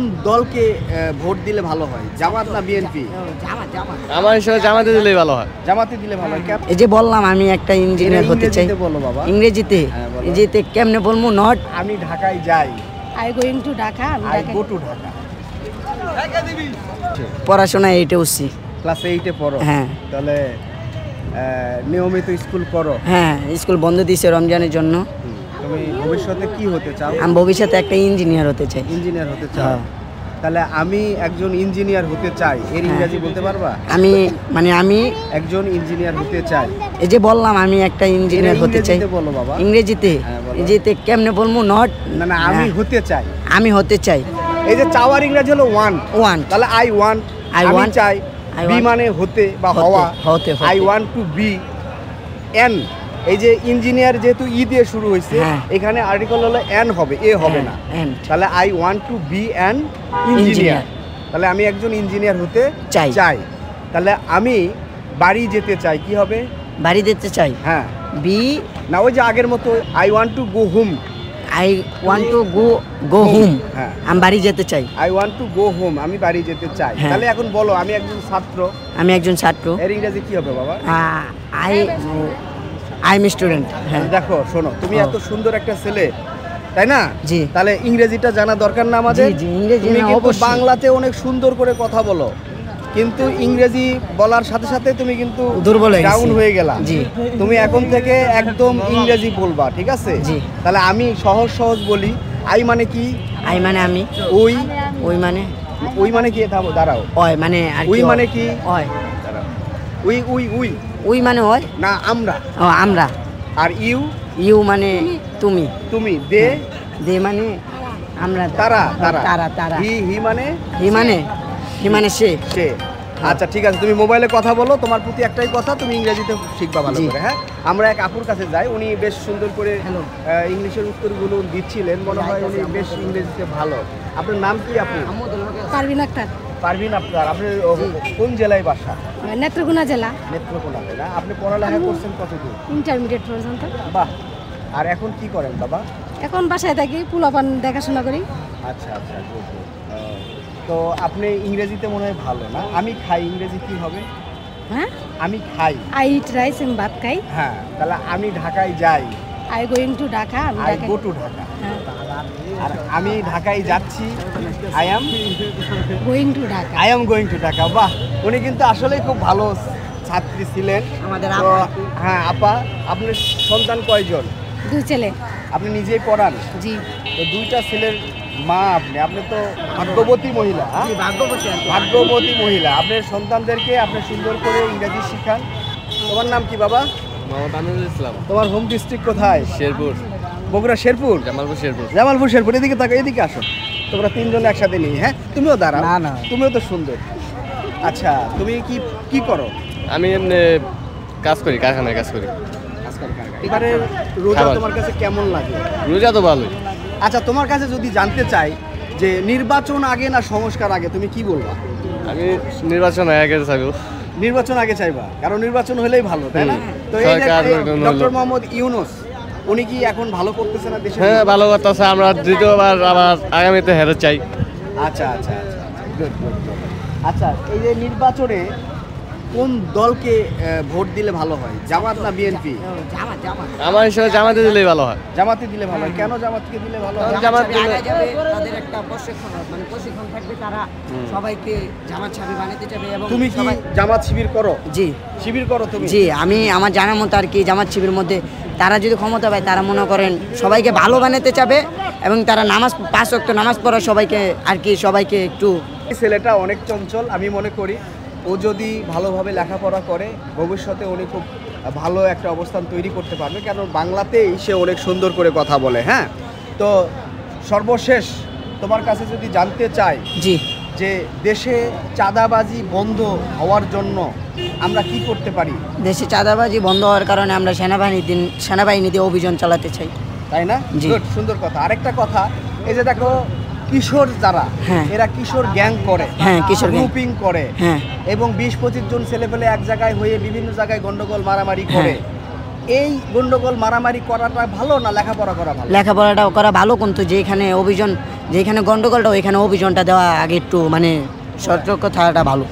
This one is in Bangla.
কোন দলকে ভোট দিলে ভালো হয়, জামাত না বিএনপি? আমার হিসেবে জামাতে দিলেই ভালো হয়। জামাতে দিলে ভালো হয়। এই যে বললাম আমি একটা ইঞ্জিনিয়ার হতে চাই। বলো বাবা। ইংরেজিতে ইংরেজিতে কেমনে বলবো? নট আমি ঢাকায় যাই। I going to Dhaka. I go to Dhaka. পড়াশোনা 8 উঠছি। ক্লাস 8-এ পড়ো? হ্যাঁ। তাহলে নিয়মিত স্কুল করো? হ্যাঁ, স্কুল বন্ধ দিয়েছে রমজানের জন্য। তুমি ভবিষ্যতে কি হতে চাও? আমি ভবিষ্যতে একটা ইঞ্জিনিয়ার হতে চাই। ইঞ্জিনিয়ার হতে চাও? তাহলে আমি একজন ইঞ্জিনিয়ার হতে চাই, এর ইংরেজি বলতে পারবা? আমি একজন ইঞ্জিনিয়ার হতে চাই। এই যে বললাম আমি একটা ইঞ্জিনিয়ার হতে চাই। বলো বাবা। ইংরেজিতে ইংরেজিতে কেমনে বলবো? নট না আমি হতে চাই। আমি হতে চাই। এই যে চাওয়ার ইংরেজি হলো ওয়ান। তাহলে আই ওয়ান্ট, আমি চাই। বি মানে হতে বা হওয়া, I want to be. An, এই যে ইঞ্জিনিয়ার যেহেতু ই দিয়ে শুরু হয়েছে, এখানে আর্টিকেল হলো এন হবে, এ হবে না। তাহলে I want to be an engineer. তাহলে আমি একজন ইঞ্জিনিয়ার হতে চাই। তাহলে আমি বাড়ি যেতে চাই, কি হবে? বাড়ি যেতে চাই। হ্যাঁ। বি না ওই যে আগের মতো I want to go home. I want to go home. হ্যাঁ, আমি বাড়ি যেতে চাই। I want to go home, আমি বাড়ি যেতে চাই। তাহলে এখন বলো, আমি একজন ছাত্র। আমি একজন ছাত্র। এর ইংরেজি কি হবে বাবা? I am student. হ্যাঁ। দেখো শোনো, তুমি এত সুন্দর একটা ছেলে, তাই না? জি। তাহলে ইংরেজিটা জানা দরকার না আমাদের? জি, ইংরেজি তুমি কিন্তু অবশ্যই। বাংলাতে অনেক সুন্দর করে কথা বলো, কিন্তু ইংরেজি বলার সাথে সাথে তুমি কিন্তু দুর্বল ডাউন হয়ে গেলা। জি। তুমি এখন থেকে একদম ইংরেজি বলবা, ঠিক আছে? জি। তাহলে আমি সহজ বলি। আই মানে কি? আই মানে আমি। ওই মানে কি? দাঁড়াও। ওই মানে আর ওই মানে কি? ওই দাঁড়াও। উই ওই মানে ওই না আমরা। ও আমরা। আর ইউ মানে তুমি। দে মানে আমরা। তারা। হি মানে সে। আচ্ছা ঠিক আছে, তুমি মোবাইলে কথা বলো। তোমার প্রতি একটাই কথা, তুমি ইংরেজিতে শিখবা ভালো করে। হ্যাঁ, আমরা এক আপুর কাছে যাই, উনি বেশ সুন্দর করে ইংলিশের উত্তরগুলো দিচ্ছিলেন। মনে হয় উনি বেশ ইংরেজিতে ভালো। আপনার নাম কি আপু? পারভিন আক্তার। পারভিন আক্তার। আপনি কোন জেলায় বাসা? নেত্রকোনা জেলা। নেত্রকোনা জেলা। আপনি পড়ালেখা করছেন কতদূর? ইন্টারমিডিয়েট পর্যন্ত। বাহ। আর এখন কি করেন বাবা? এখন বাসায় থাকি, পোলাপান দেখাশোনা করি। আচ্ছা। তো আপনি ইংরেজিতে মনে হয় ভালো না? আমি খাই, ইংরেজি কি হবে? হ্যাঁ, আমি খাই। আই ইট রাইস, আমি ভাত খাই। হ্যাঁ, তাহলে আমি ঢাকায় যাই। I going to Dhaka. I go to Dhaka. আর আমি ঢাকায় যাচ্ছি, I am going to Dhaka. I am going to Dhaka. বাহ, উনি কিন্তু আসলেই খুব ভালো ছাত্রী ছিলেন আমাদের। হ্যাঁ আপা, আপনার সন্তান কয়জন? 2 ছেলে। আপনি নিজেই পড়ান? জি। তো 2টা ছেলের মা আপনি তো ভাগ্যবতী মহিলা। ভাগ্যবতী মহিলা। আপনার সন্তানদেরকে আপনি সুন্দর করে ইংরেজি শিখান। তোমার নাম কি বাবা? মোহাম্মদ আমিনুল ইসলাম। তোমার হোম ডিস্ট্রিক্ট কোথায়? শেরপুর। বগুড়া শেরপুর? জামালপুর শেরপুর। এদিকে আসো। তোমরা 3 জন একসাথে নিয়ে। হ্যাঁ, তুমিও দাঁড়াও। না, তুমিও তো সুন্দর। আচ্ছা, তুমি কি করো? আমি এমনি কাজ করি, কারখানায় কাজ করি। এবারে রোজা তোমার কাছে কেমন লাগে? রোজা তো ভালোই। আচ্ছা, তোমার কাছে যদি জানতে চাই যে নির্বাচন আগে না সংস্কার আগে, তুমি কি বলবা? আমি নির্বাচন আগে চাইব। নির্বাচন আগে চাইবা, কারণ নির্বাচন হলেই ভালো, তাই না? তো এই ডক্টর মোহাম্মদ ইউনূস, উনি কি এখন ভালো করতেছে না দেশে? হ্যাঁ, ভালো করতেছে। আমরা দ্বিতীয়বার আবার আগামীতে হেরে চাই। আচ্ছা। গুড। আচ্ছা, এই যে নির্বাচনে কোন দলকে ভোট দিলে ভালো হয়, জামাত না বিএনপি? আমার হিসেবে জামাতে দিলেই ভালো হয়। জামাতে দিলে ভালো হয়। কেন জামাতকে দিলে ভালো হয়? জামাত দিলে তাদের একটা প্রশিক্ষণ থাকবে, তারা সবাইকে জামাত শিবির বানাতে যাবে। এবং তুমি কি জামাত শিবির করো? জি। শিবির করো তুমি? জি, আমি আমার জানার মতো আর কি জামাত শিবির মধ্যে তারা যদি ক্ষমতা পায়, তারা মনে করেন সবাইকে ভালো বানাতে চাবে এবং তারা 5 ওয়াক্ত নামাজ পড়া সবাইকে একটু। ছেলেটা অনেক চঞ্চল, আমি মনে করি ও যদি ভালোভাবে লেখাপড়া করে ভবিষ্যতে উনি খুব ভালো একটা অবস্থান তৈরি করতে পারবে, কারণ বাংলাতেই সে অনেক সুন্দর করে কথা বলে। হ্যাঁ, তো সর্বশেষ তোমার কাছে যদি জানতে চাই জি, যে দেশে চাঁদাবাজি বন্ধ হওয়ার জন্য আমরা কি করতে পারি? দেশে চাঁদাবাজি বন্ধ হওয়ার কারণে আমরা সেনাবাহিনীতে অভিযান চালাতে চাই, তাই না? গুড, সুন্দর কথা। আরেকটা কথা, এই যে দেখো কিশোর যারা, এরা কিশোর গ্যাং করে, কিশোর গ্রুপিং করে, এবং 20-25 জন ছেলেপেলে এক জায়গায় হয়ে বিভিন্ন জায়গায় গন্ডগোল মারামারি করে। এই গন্ডগোল মারামারি করাটা ভালো না লেখাপড়া করা ভালো? লেখাপড়াটা করা ভালো, কিন্তু যেখানে অভিযান যেখানে গন্ডগোলটা ওইখানে অভিযানটা দেওয়া আগে একটু মানে সতর্ক থাকাটা ভালো।